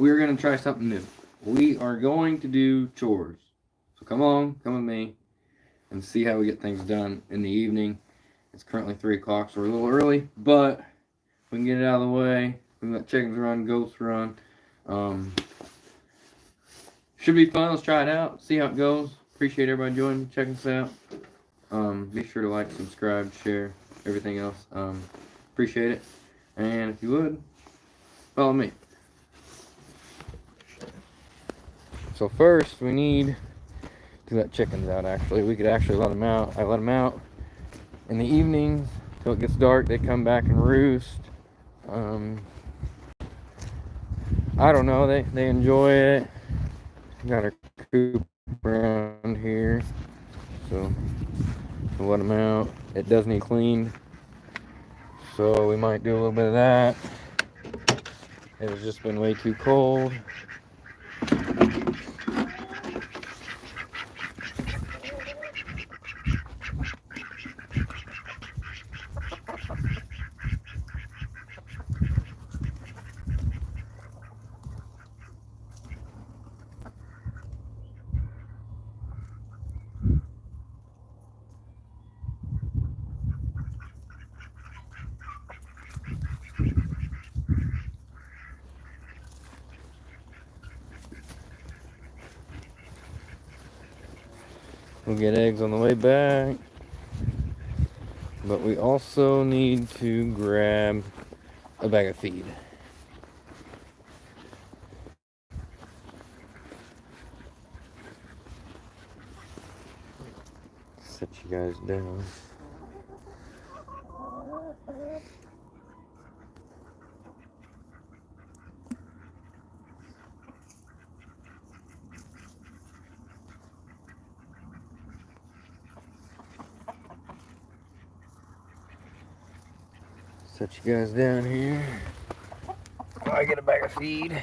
we're going to try something new. We are going to do chores. So come on, come with me, and see how we get things done in the evening. It's currently 3 o'clock, so we're a little early, but we can get it out of the way. We can let chickens run, goats run. Should be fun. Let's try it out, see how it goes. Appreciate everybody joining, checking us out. Be sure to like, subscribe, share, everything else. Appreciate it. And if you would, follow me. So first, we need to let chickens out, actually. We could actually let them out. I let them out in the evenings till it gets dark. They come back and roost. I don't know. They enjoy it. Got our coop around here. So we'll let them out. It does need cleaned. So we might do a little bit of that. It has just been way too cold. We'll get eggs on the way back. But we also need to grab a bag of feed. Set you guys down. Set you guys down here. I get a bag of feed.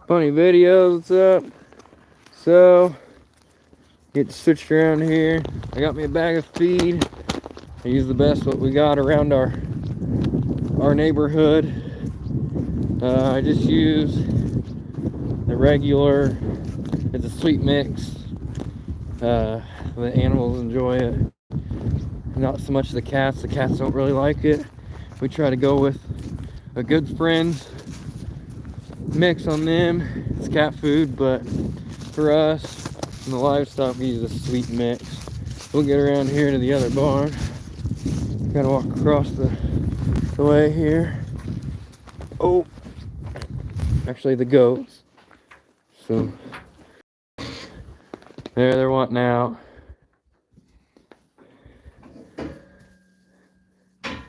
Funny videos, what's up? So, get switched around here. I got me a bag of feed. I use the best what we got around our neighborhood. I just use the regular. It's a sweet mix. The animals enjoy it. Not so much the cats. The cats don't really like it. We try to go with a good friend's mix on them. It's cat food, but for us and the livestock, we use a sweet mix. We'll get around here to the other barn. Gotta walk across the way here. Oh, actually the goats. So they're wanting out.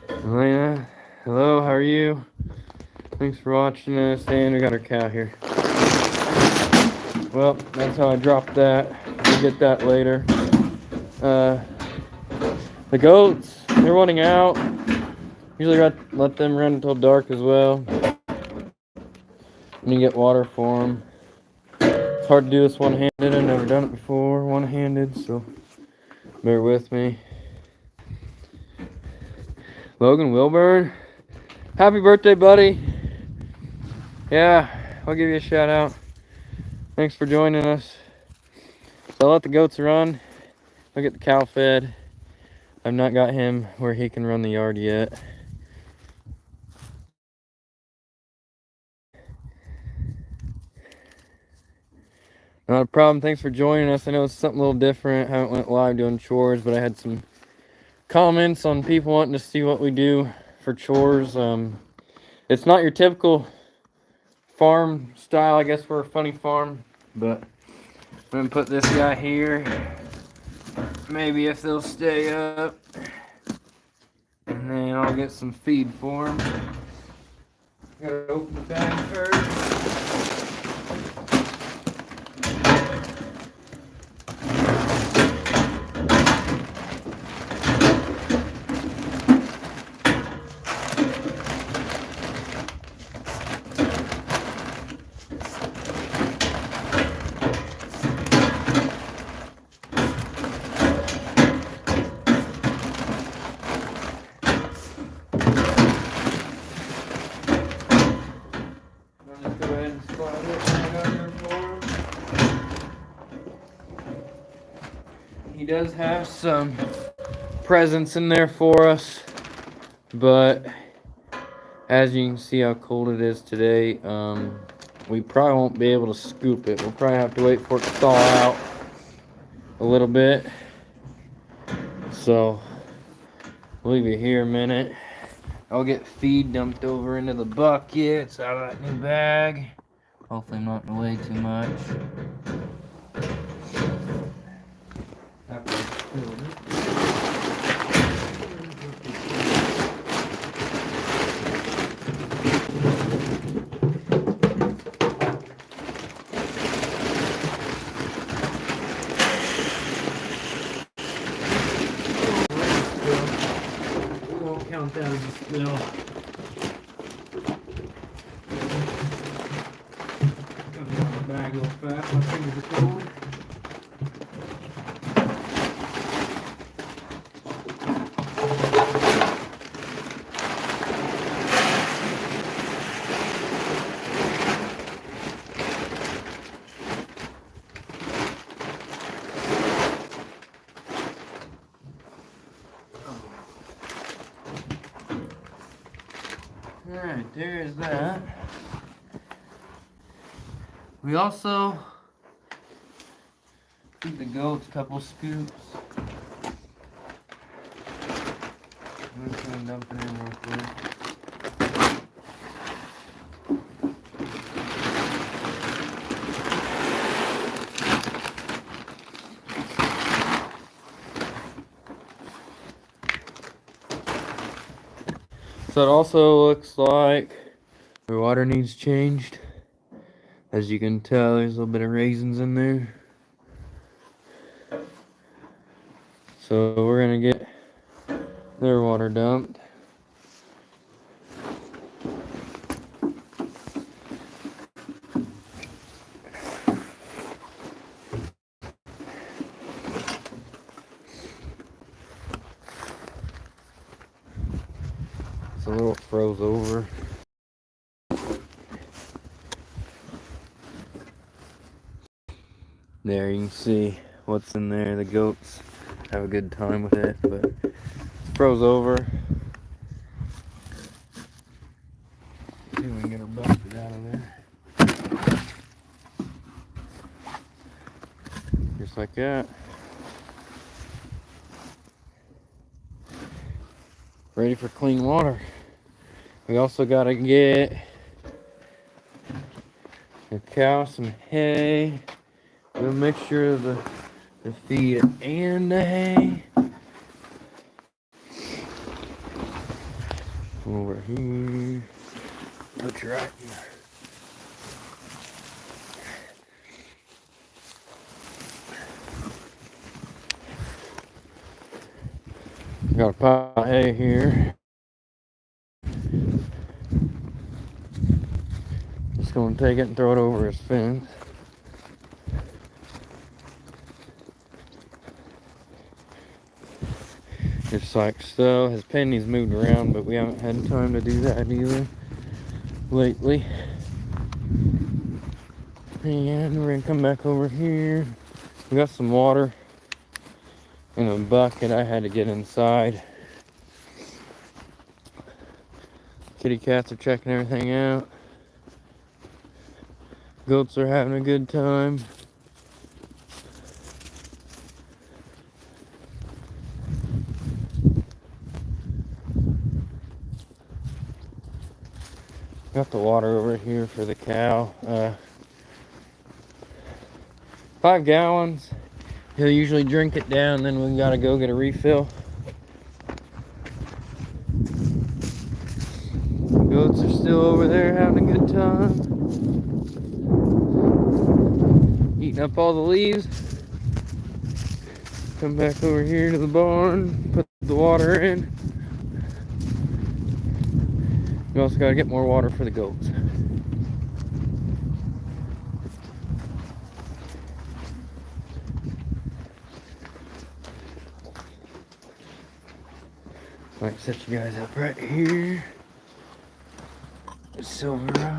Elena, hello, how are you? Thanks for watching us, and we got our cow here. Well, that's how I dropped that. We'll get that later. The goats, they're wanting out. Usually let them run until dark as well. And you get water for them. It's hard to do this one-handed. I've never done it before one-handed, so bear with me. Logan Wilburn, happy birthday, buddy. Yeah, I'll give you a shout out. Thanks for joining us. So I'll let the goats run. I'll get the cow fed. I've not got him where he can run the yard yet. Not a problem. Thanks for joining us. I know it's something a little different. I haven't went live doing chores, but I had some comments on people wanting to see what we do for chores. It's not your typical farm style. I guess we're a funny farm, but I'm gonna put this guy here. Maybe if they'll stay up, and then and I'll get some feed for him. Gotta open the bag first. He does have some presents in there for us, but as you can see how cold it is today, we probably won't be able to scoop it. We'll probably have to wait for it to thaw out a little bit. So we'll leave it here a minute. I'll get feed dumped over into the buckets out of that new bag. Hopefully I'm not in the way too much. We won't count that as a spill. Bag real fast, my fingers are cold. Alright, there is that. We also feed the goats a couple scoops. I'm just gonna dump it in real quick. So it also looks like the water needs changed. As you can tell, there's a little bit of raisins in there. So we're gonna get their water dumped. It's a little froze over. There you can see what's in there. The goats have a good time with it, but it's froze over. See if we can get her busted out of there. Just like that. Ready for clean water. We also gotta get the cow some hay. A mixture of the feed and the hay. Over here. Looks right here. Got a pile of hay here. Just gonna take it and throw it over his fence. Just like so. His penny's moved around, but we haven't had time to do that either lately. And we're gonna come back over here. We got some water in a bucket. I had to get inside. Kitty cats are checking everything out. Goats are having a good time. Got the water over here for the cow. 5 gallons. He'll usually drink it down, then we gotta go get a refill. goats are still over there having a good time, eating up all the leaves. Come back over here to the barn, put the water in. We also got to get more water for the goats. Might set you guys up right here. Silverado.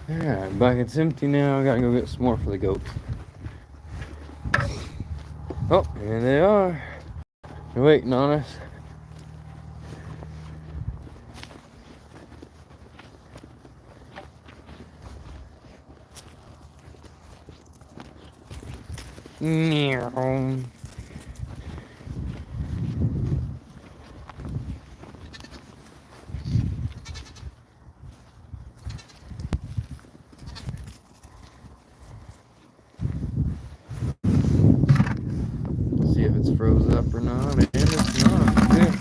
Alright, bucket's empty now. I gotta go get some more for the goats. Oh, here they are. They're waiting on us. Meow. See if it's froze up or not, and it's not. Good.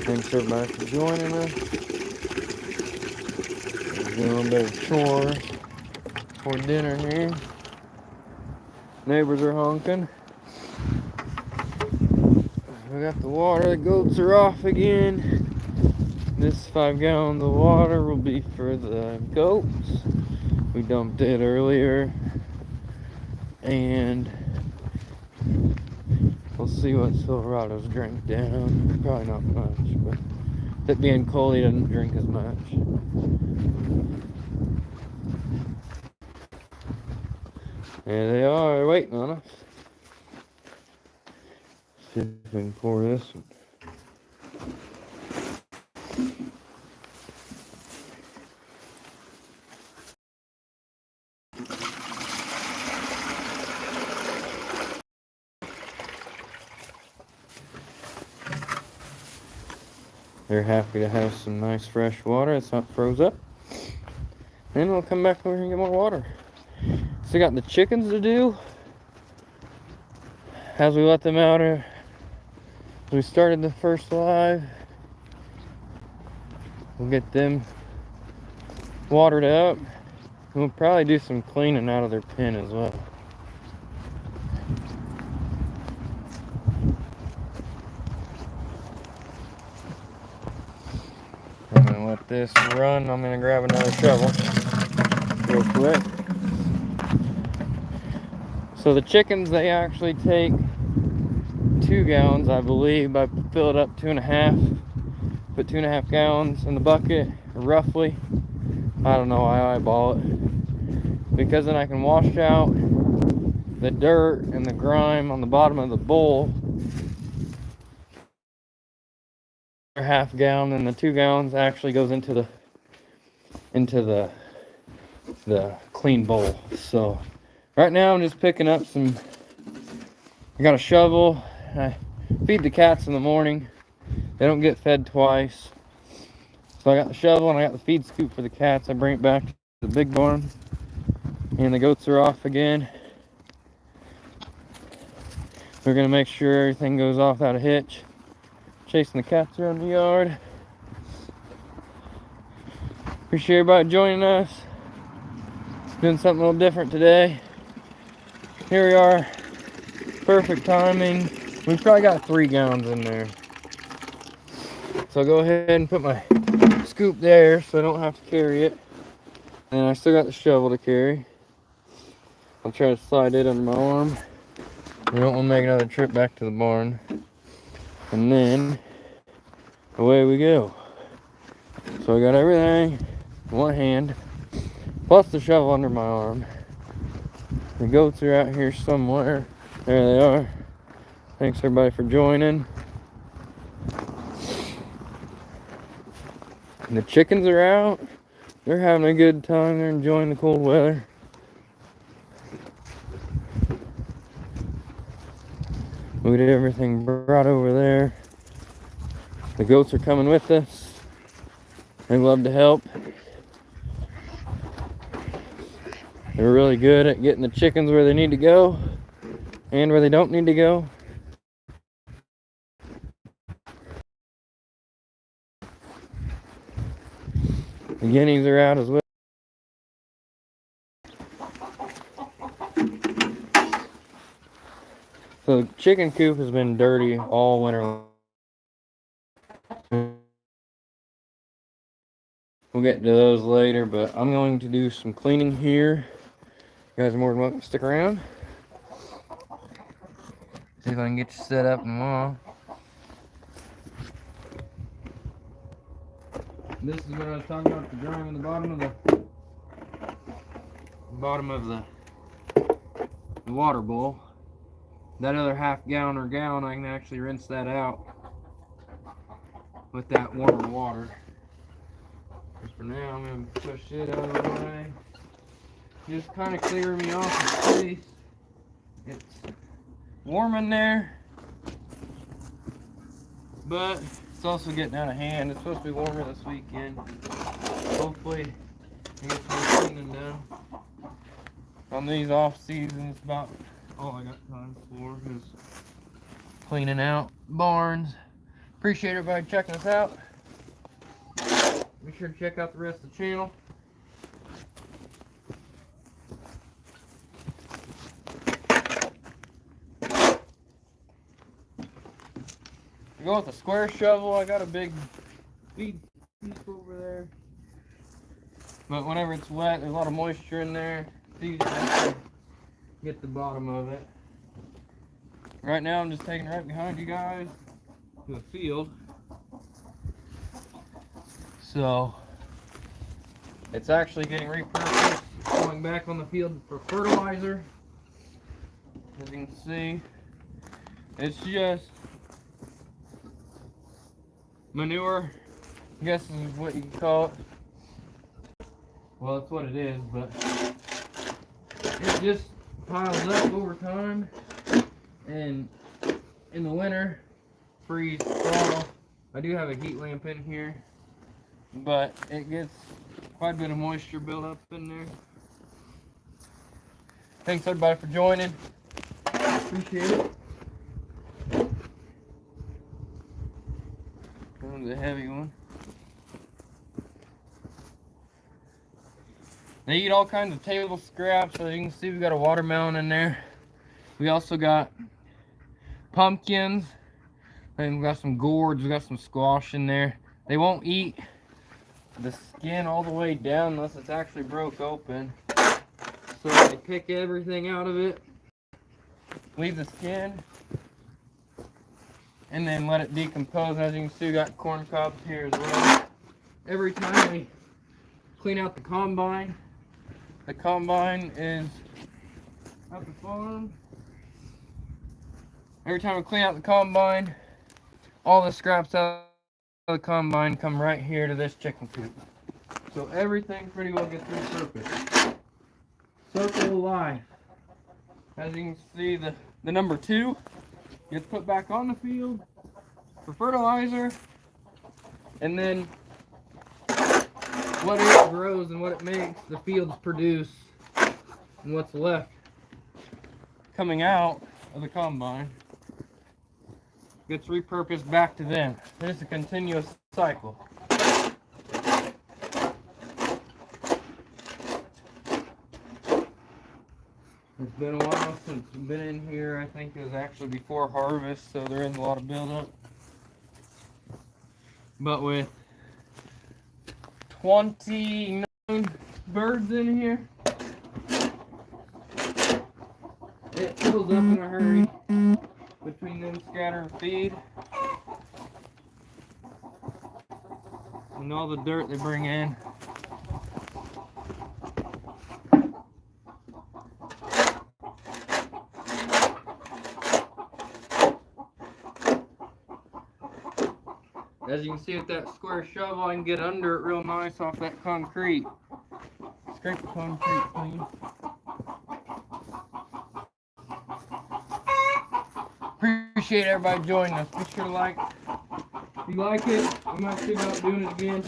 Thanks everybody for joining us. We're doing a little bit of chores for dinner here. Neighbors are honking. We got the water. The goats are off again. This 5 gallons of water will be for the goats. We dumped it earlier. And we'll see what Silverado's drink down. Probably not much, but it being cold, he doesn't drink as much. There they are, waiting on us. See if we can pour this one. They're happy to have some nice fresh water. It's not froze up. Then we'll come back over here and get more water. So we got the chickens to do. As we let them out, we started the first live. We'll get them watered up. And we'll probably do some cleaning out of their pen as well. I'm gonna let this run. I'm gonna grab another shovel real quick. So the chickens, they actually take 2 gallons, I believe. I fill it up 2.5. Put 2.5 gallons in the bucket, roughly. I don't know, I eyeball it. because then I can wash out the dirt and the grime on the bottom of the bowl. Half gallon, and the 2 gallons actually goes into the clean bowl. So right now I'm just picking up some. I got a shovel. I feed the cats in the morning. They don't get fed twice. So I got the shovel and I got the feed scoop for the cats. I bring it back to the big barn, and the goats are off again. We're gonna make sure everything goes off without a hitch. Chasing the cats around the yard. Appreciate everybody joining us. Doing something a little different today. Here we are. Perfect timing. We've probably got 3 gallons in there. So I'll go ahead and put my scoop there so I don't have to carry it. And I still got the shovel to carry. I'll try to slide it under my arm. We don't want to make another trip back to the barn. And then away we go. So I got everything in one hand, plus the shovel under my arm. The goats are out here somewhere. There they are. Thanks everybody for joining. And the chickens are out. They're having a good time. They're enjoying the cold weather. We did everything brought over there. The goats are coming with us. They love to help. They're really good at getting the chickens where they need to go and where they don't need to go. The guineas are out as well. So the chicken coop has been dirty all winter. We'll get to those later, but I'm going to do some cleaning here. You guys are more than welcome to stick around. See if I can get you set up and all. This is what I was talking about, the grime in the bottom of the water bowl. That other half gallon or gallon, I can actually rinse that out with that warmer water. For now, I'm going to push it out of the way. Just kind of clear me off the space. It's warm in there, but it's also getting out of hand. It's supposed to be warmer this weekend. Hopefully, I get some cleaning done. On these off seasons, about all I got time for is cleaning out barns. Appreciate everybody checking us out. Be sure to check out the rest of the channel. I go with a square shovel. I got a big feed piece over there. But whenever it's wet, there's a lot of moisture in there. It's easy to get the bottom of it. Right now I'm just taking right behind you guys to a field. So it's actually getting repurposed, going back on the field for fertilizer. As you can see, it's just manure, I guess is what you can call it. Well, that's what it is, but it just piles up over time, and in the winter, freeze, thaw. I do have a heat lamp in here, but it gets quite a bit of moisture built up in there. Thanks everybody for joining. Appreciate it. That was a heavy one. They eat all kinds of table scraps, so you can see we got a watermelon in there. We also got pumpkins, and we got some gourds, we got some squash in there. They won't eat the skin all the way down unless it's actually broke open. So they pick everything out of it, leave the skin, and then let it decompose. As you can see, we got corn cobs here as well. Every time we clean out the combine, the combine is at the farm. Every time I clean out the combine, all the scraps out of the combine come right here to this chicken coop. So everything pretty well gets repurposed. Circle of life. As you can see, the number 2 gets put back on the field for fertilizer, and then what it grows and what it makes, the fields produce, and what's left coming out of the combine gets repurposed back to them. It's a continuous cycle. It's been a while since I've been in here. I think it was actually before harvest, so there is a lot of buildup. But with 29 birds in here, it fills up in a hurry between them scatter and feed and all the dirt they bring in. As you can see with that square shovel, I can get under it real nice off that concrete. Scrape the concrete clean. Appreciate everybody joining us. Be sure to like. If you like it, I might think about doing it again.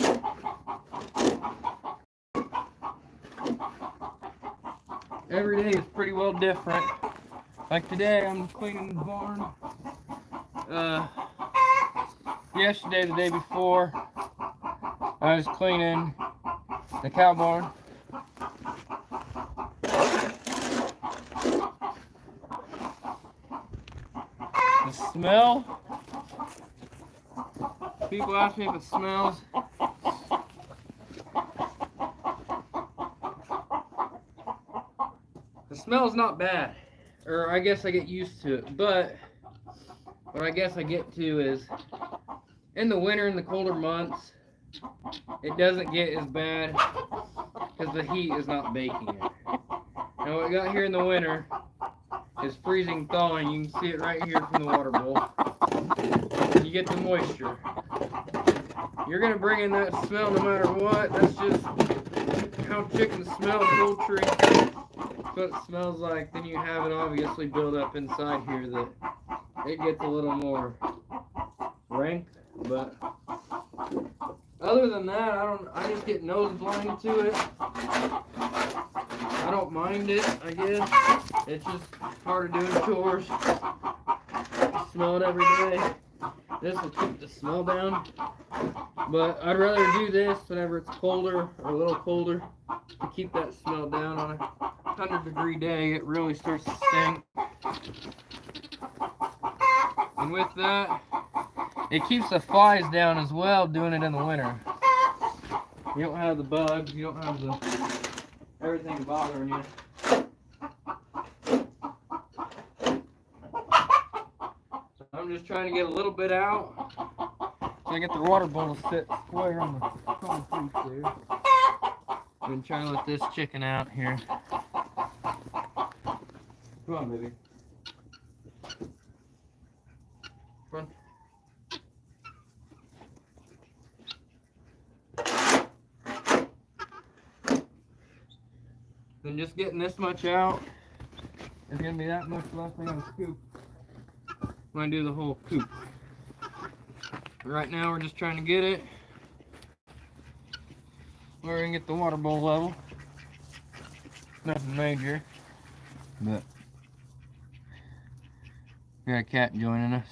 Every day is pretty well different. Like today, I'm cleaning the barn. Yesterday, the day before, I was cleaning the cow barn. The smell, people ask me if it smells. The smell's not bad, or I guess I get used to it, but what I guess I get to is in the winter, in the colder months, it doesn't get as bad because the heat is not baking it. Now what we got here in the winter is freezing thawing. You can see it right here from the water bowl. You get the moisture. You're going to bring in that smell no matter what. That's just how chickens smell poultry. That's what it smells like. Then you have it obviously build up inside here that it gets a little more rank. But other than that, I just get nose blind to it. I don't mind it, I guess. It's just part of doing chores. You smell it every day. This will keep the smell down. But I'd rather do this whenever it's colder or a little colder to keep that smell down. On a 100-degree day, it really starts to stink. And with that, it keeps the flies down as well doing it in the winter. You don't have the bugs, you don't have everything bothering you. So I'm just trying to get a little bit out so I get the water bowl to sit square on the concrete there. I've been trying to let this chicken out here. Come on, baby. Come on. Then just getting this much out is going to be that much left on the scoop when I do the whole coop. Right now we're just trying to get it where we can get the water bowl level. Nothing major, but we got a cat joining us.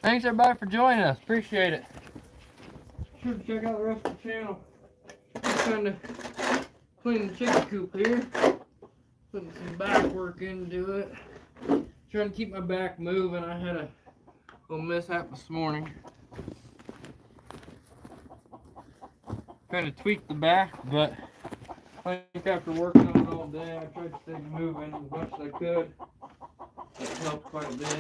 Thanks everybody for joining us. Appreciate it. Be sure to check out the rest of the channel. Just trying to clean the chicken coop here. Putting some back work into it. Trying to keep my back moving. I had a little mishap this morning. Trying to tweak the back, but I think after working on it all day, I tried to stay moving as much as I could. It helped quite a bit.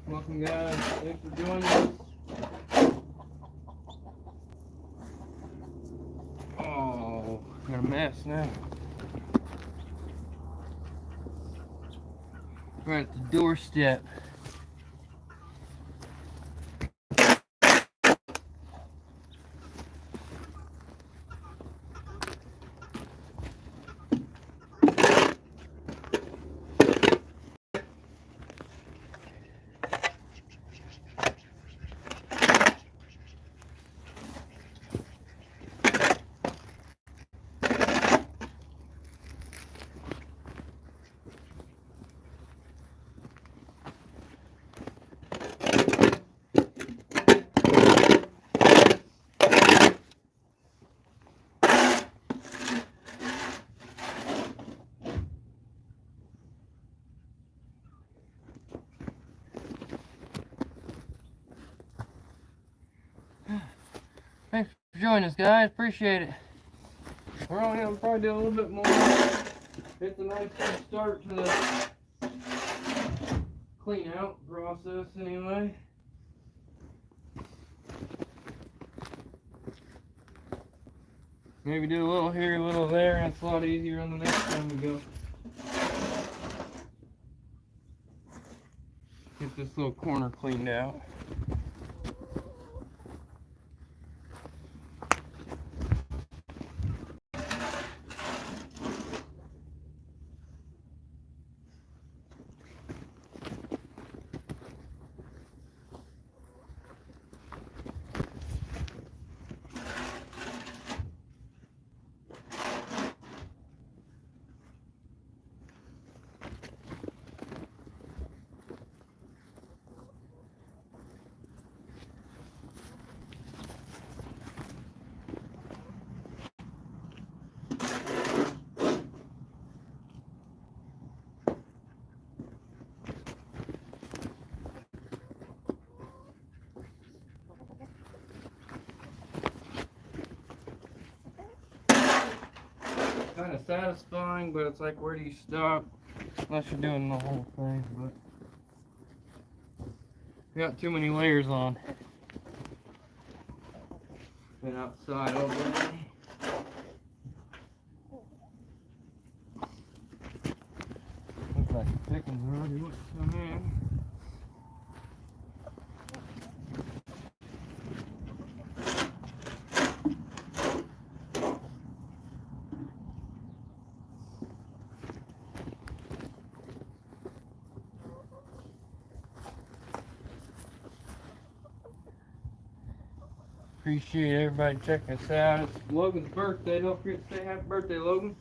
Welcome guys, thanks for joining us. Oh, got a mess now. We're at the doorstep. Thanks for joining us, guys. Appreciate it. We're only gonna probably do a little bit more. It's a nice good start to the clean out process, anyway. Maybe do a little here, a little there. That's a lot easier on the next time we go. Get this little corner cleaned out. Kind of satisfying, but it's like, where do you stop? Unless you're doing the whole thing, but we got too many layers on. Been outside all day. Looks like the pickings already want to come in. Appreciate everybody checking us out. It's Logan's birthday. Don't forget to say happy birthday, Logan.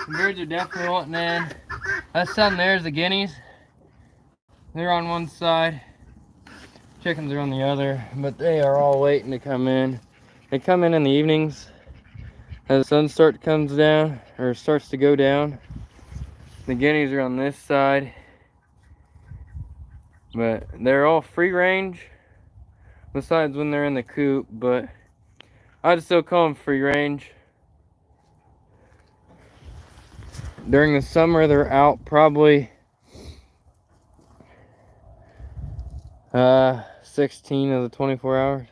The birds are definitely wanting in. That son there's the guineas. They're on one side. Chickens are on the other, but they are all waiting to come in. They come in the evenings as the sun comes down or starts to go down. The guineas are on this side, but they're all free range besides when they're in the coop, but I'd still call them free range. During the summer they're out probably 16 of the 24 hours.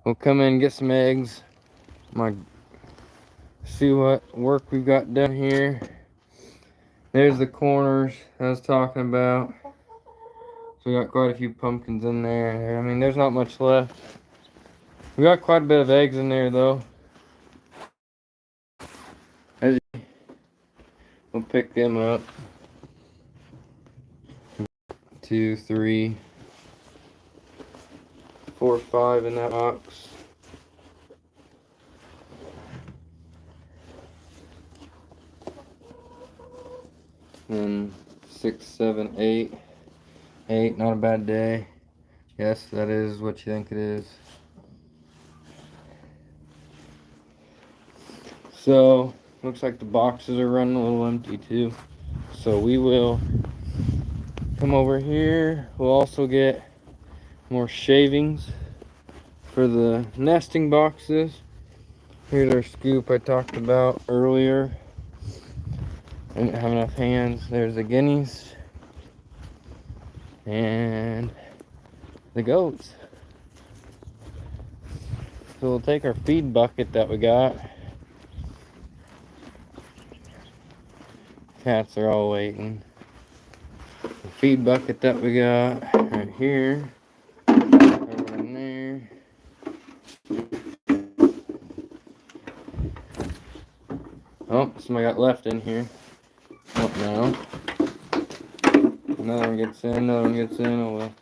We'll come in and get some eggs. See what work we've got done here. There's the corners I was talking about. So we got quite a few pumpkins in there. I mean, there's not much left. We got quite a bit of eggs in there though. We'll pick them up. 2, 3, 4, 5 in that box. And 6, 7, 8. 8, not a bad day. Yes, that is what you think it is. So, looks like the boxes are running a little empty too. So we will come over here. We'll also get more shavings for the nesting boxes. Here's our scoop I talked about earlier. I didn't have enough hands. There's the guineas and the goats. So we'll take our feed bucket that we got. Cats are all waiting. The feed bucket that we got right here. Over in there. Oh, somebody got left in here. Oh, no. Another one gets in, another one gets in. Oh well.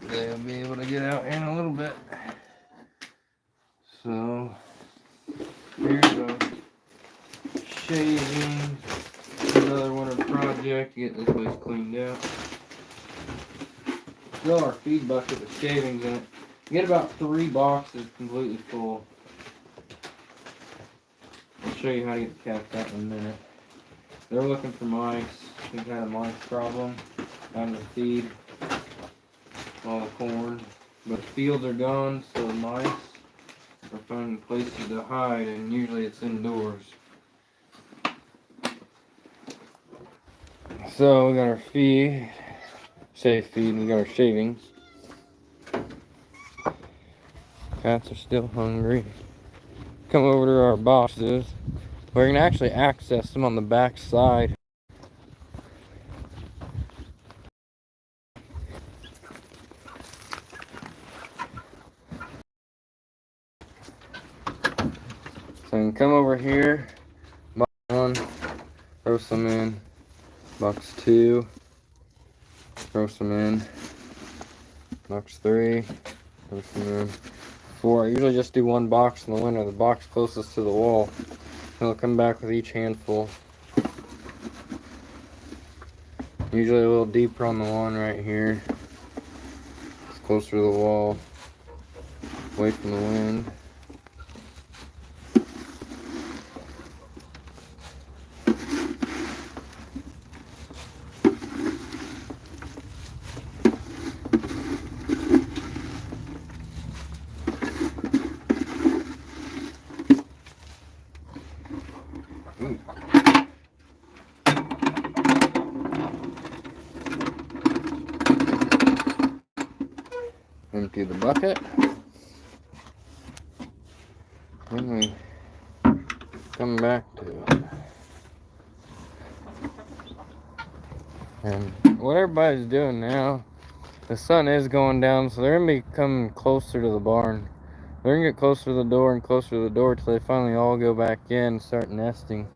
They'll be able to get out in a little bit. So, here's a shaving. Another winter project to get this place cleaned out. Fill our feed bucket with shavings in it. Get about 3 boxes completely full. I'll show you how to get the cats out in a minute. They're looking for mice. We've had a mice problem on the feed, all the corn. But the fields are gone, so the mice are finding places to hide, and usually it's indoors. So we got our feed, we got our shavings. Cats are still hungry. Come over to our boxes. We're gonna actually access them on the back side. So we can come over here, box 1, throw some in, box 2, throw some in, box 3, throw some in, 4. I usually just do 1 box in the winter, the box closest to the wall. And I'll come back with each handful. Usually a little deeper on the one right here. It's closer to the wall, away from the wind. Empty the bucket. Then we come back to it. And what everybody's doing now, the sun is going down, so they're gonna be coming closer to the barn. They're gonna get closer to the door and closer to the door till they finally all go back in and start nesting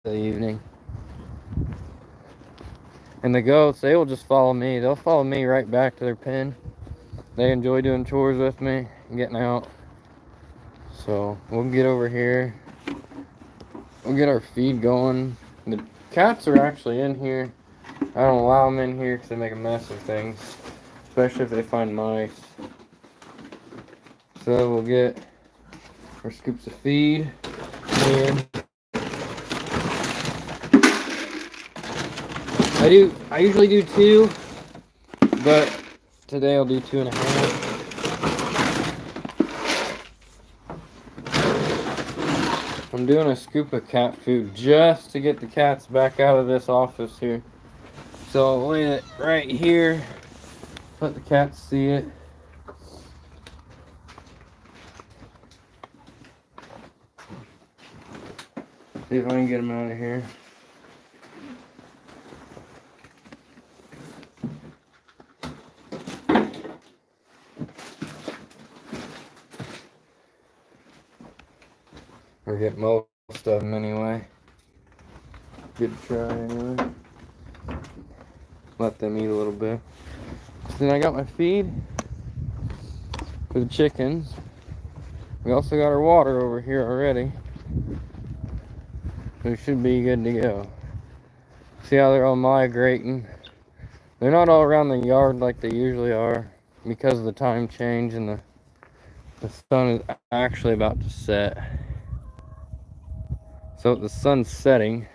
for the evening. And the goats, they will just follow me. They'll follow me right back to their pen. They enjoy doing chores with me and getting out. So we'll get over here. We'll get our feed going. The cats are actually in here. I don't allow them in here because they make a mess of things, especially if they find mice. So we'll get our scoops of feed in. I usually do 2, but today I'll do 2.5. I'm doing a scoop of cat food just to get the cats back out of this office here. So I'll lay it right here, let the cats see it. See if I can get them out of here. Or get most of them anyway. Good try anyway. Let them eat a little bit. So then I got my feed for the chickens. We also got our water over here already. So we should be good to go. See how they're all migrating? They're not all around the yard like they usually are because of the time change and the sun is actually about to set. So the sun's setting.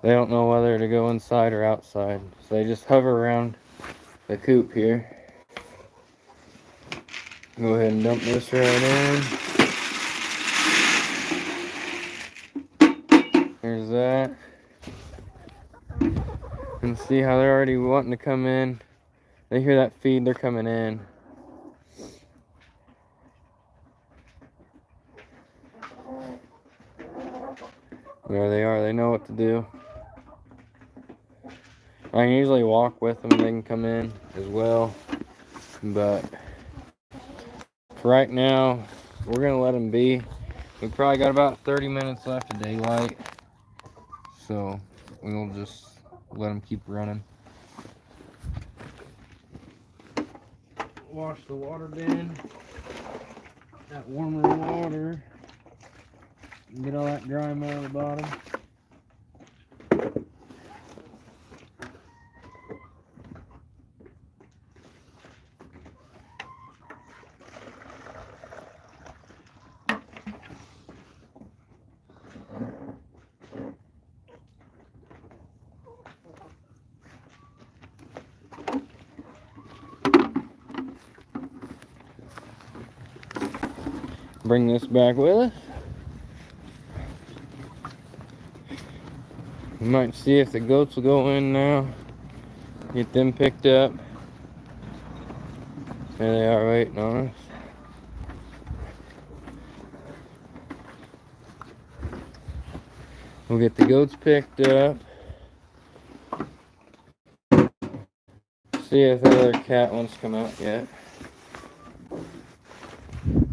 They don't know whether to go inside or outside. So they just hover around the coop here. Go ahead and dump this right in. Here's that. And see how they're already wanting to come in. They hear that feed, they're coming in. There they are, they know what to do. I can usually walk with them and they can come in as well. But for right now, we're gonna let them be. We probably got about 30 minutes left of daylight. So we'll just let them keep running. Wash the water bin. That warmer water. Get all that grime out of the bottom. Bring this back with us. We might see if the goats will go in now. Get them picked up. There they are waiting on us. We'll get the goats picked up. See if the other cat wants to come out yet.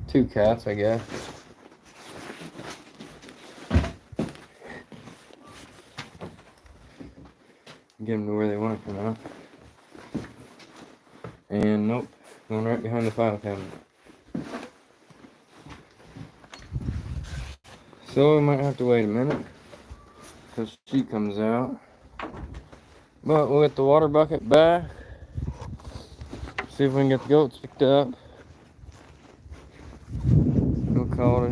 2 cats, I guess. Get them to where they want to come out. And nope, going right behind the file cabinet. So we might have to wait a minute because she comes out. But we'll get the water bucket back. See if we can get the goats picked up. We'll call it